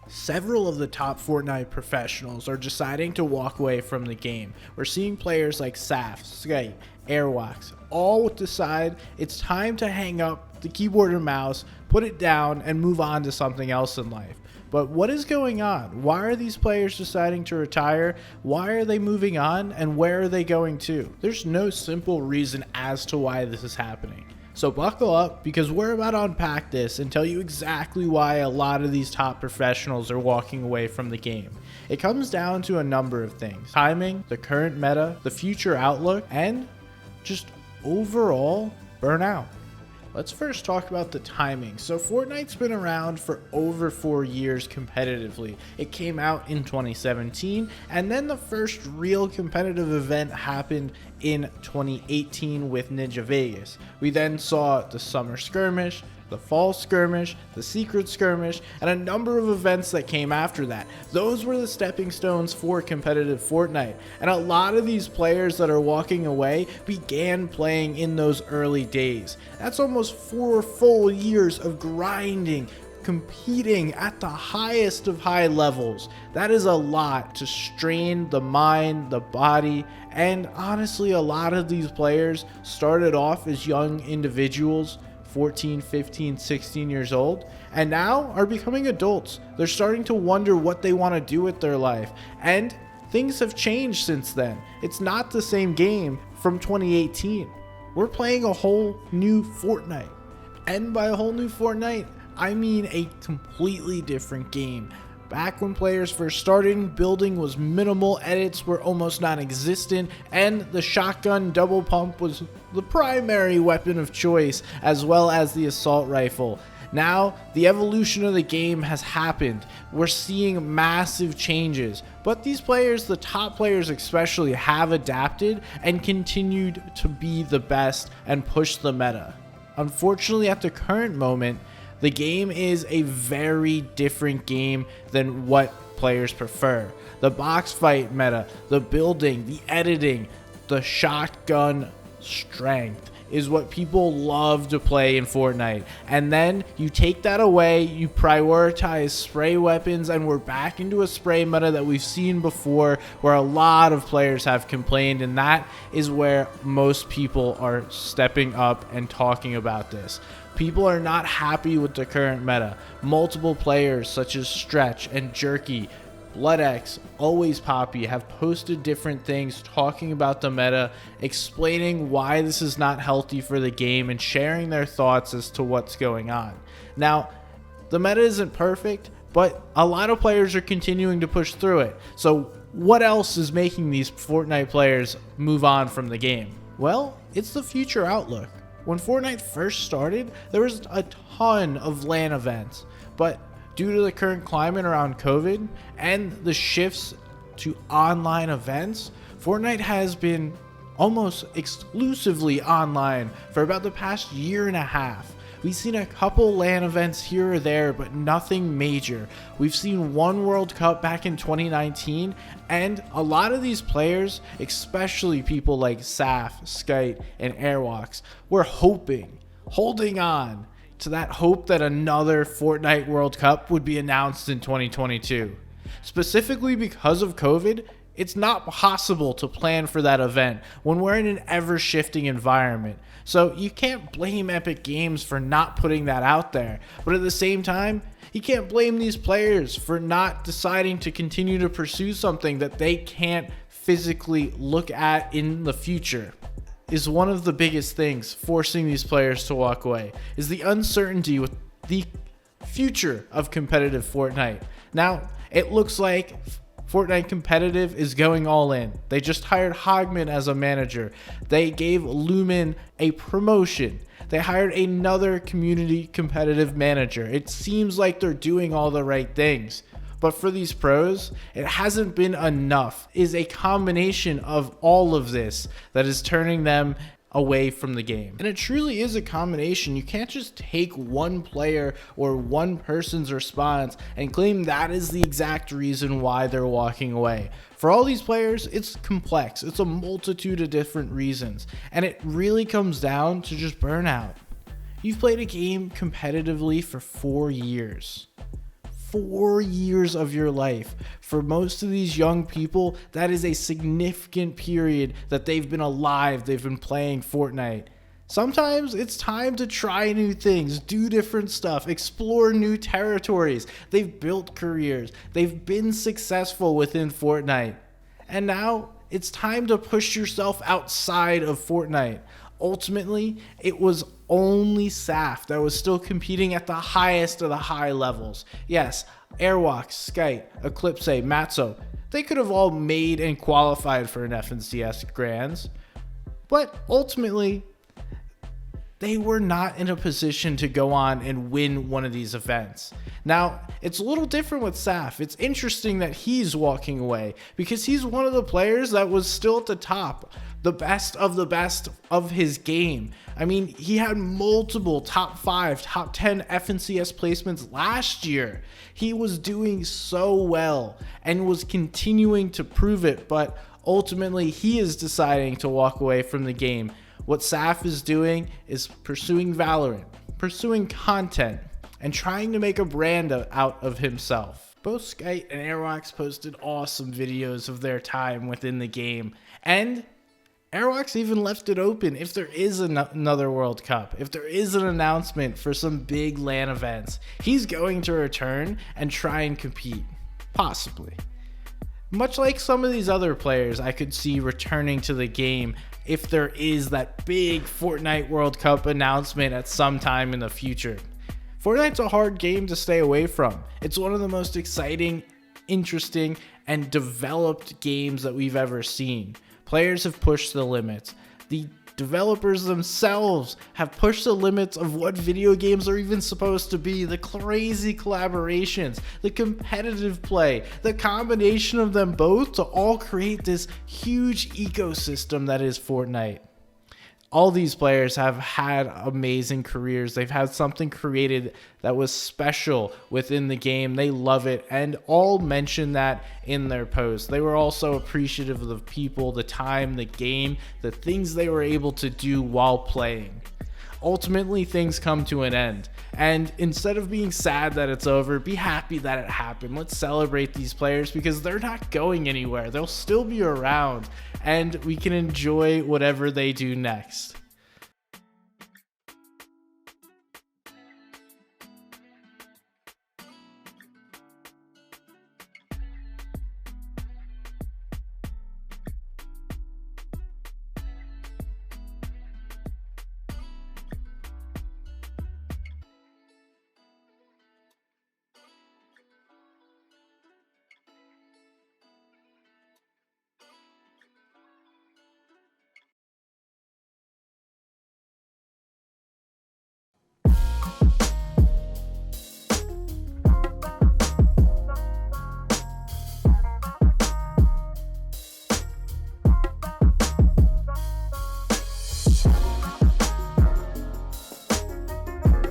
Several of the top Fortnite professionals are deciding to walk away from the game. We're seeing players like Saf, Skite, Airwaks all decide it's time to hang up the keyboard and mouse, put it down, and move on to something else in life. But what is going on? Why are these players deciding to retire? Why are they moving on? And where are they going to? There's no simple reason as to why this is happening. So buckle up, because we're about to unpack this and tell you exactly why a lot of these top professionals are walking away from the game. It comes down to a number of things: timing, the current meta, the future outlook, and just overall burnout. Let's first talk about the timing. So Fortnite's been around for over 4 years competitively. It came out in 2017, and then the first real competitive event happened in 2018 with Ninja Vegas. We then saw the Summer Skirmish, the Fall Skirmish, the Secret Skirmish, and a number of events that came after that. Those were the stepping stones for competitive Fortnite, and a lot of these players that are walking away began playing in those early days. That's almost 4 full years of grinding, competing at the highest of high levels. That is a lot to strain the mind, the body, and honestly, a lot of these players started off as young individuals, 14, 15, 16 years old, and now are becoming adults. They're starting to wonder what they want to do with their life, and things have changed since then. It's not the same game from 2018. We're playing a whole new Fortnite, and by a whole new Fortnite, I mean a completely different game. Back when players first started, building was minimal, edits were almost non-existent, and the shotgun double pump was the primary weapon of choice, as well as the assault rifle. Now, the evolution of the game has happened. We're seeing massive changes, but these players, the top players especially, have adapted and continued to be the best and push the meta. Unfortunately, at the current moment, the game is a very different game than what players prefer. The box fight meta, the building, the editing, the shotgun strength is what people love to play in Fortnite. And then you take that away, you prioritize spray weapons, and we're back into a spray meta that we've seen before, where a lot of players have complained, and that is where most people are stepping up and talking about this. People are not happy with the current meta. Multiple players such as Stretch and Jerky, BloodX, Always Poppy have posted different things talking about the meta, explaining why this is not healthy for the game, and sharing their thoughts as to what's going on. Now, the meta isn't perfect, but a lot of players are continuing to push through it. So what else is making these Fortnite players move on from the game? Well, it's the future outlook. When Fortnite first started, there was a ton of LAN events, but due to the current climate around COVID and the shifts to online events, Fortnite has been almost exclusively online for about the past year and a half. We've seen a couple LAN events here or there, but nothing major. We've seen one World Cup back in 2019, and a lot of these players, especially people like Saf, Skite, and Airwaks, were holding on to that hope that another Fortnite World Cup would be announced in 2022. Specifically because of COVID, it's not possible to plan for that event when we're in an ever-shifting environment. So you can't blame Epic Games for not putting that out there. But at the same time, you can't blame these players for not deciding to continue to pursue something that they can't physically look at in the future. Is one of the biggest things forcing these players to walk away, is the uncertainty with the future of competitive Fortnite. Now, it looks like Fortnite Competitive is going all in. They just hired Hogman as a manager. They gave Lumen a promotion. They hired another community competitive manager. It seems like they're doing all the right things. But for these pros, it hasn't been enough. It is a combination of all of this that is turning them away from the game. And it truly is a combination. You can't just take one player or one person's response and claim that is the exact reason why they're walking away. For all these players, it's complex. It's a multitude of different reasons. And it really comes down to just burnout. You've played a game competitively for 4 years. 4 years of your life. For most of these young people, that is a significant period that they've been alive, they've been playing Fortnite. Sometimes it's time to try new things, do different stuff, explore new territories. They've built careers, they've been successful within Fortnite. And now it's time to push yourself outside of Fortnite. Ultimately, it was only Saf that was still competing at the highest of the high levels. Yes, Airwaks, Skite, Eclipse, Matzo, they could have all made and qualified for an FNCS Grands. But ultimately, they were not in a position to go on and win one of these events. Now, it's a little different with Saf. It's interesting that he's walking away because he's one of the players that was still at the top, the best of his game. I mean, he had multiple top 5, top 10 FNCS placements last year. He was doing so well and was continuing to prove it, but ultimately he is deciding to walk away from the game. What Saf is doing is pursuing Valorant, pursuing content, and trying to make a brand out of himself. Both Skite and Airwaks posted awesome videos of their time within the game, and Airwaks even left it open if there is another World Cup, if there is an announcement for some big LAN events, he's going to return and try and compete, possibly. Much like some of these other players I could see returning to the game if there is that big Fortnite World Cup announcement at some time in the future. Fortnite's a hard game to stay away from. It's one of the most exciting, interesting, and developed games that we've ever seen. Players have pushed the limits. The developers themselves have pushed the limits of what video games are even supposed to be. The crazy collaborations, the competitive play, the combination of them both to all create this huge ecosystem that is Fortnite. All these players have had amazing careers. They've had something created that was special within the game. They love it, and all mention that in their posts. They were also appreciative of the people, the time, the game, the things they were able to do while playing. Ultimately, things come to an end, and instead of being sad that it's over, be happy that it happened. Let's celebrate these players because they're not going anywhere. They'll still be around, and we can enjoy whatever they do next.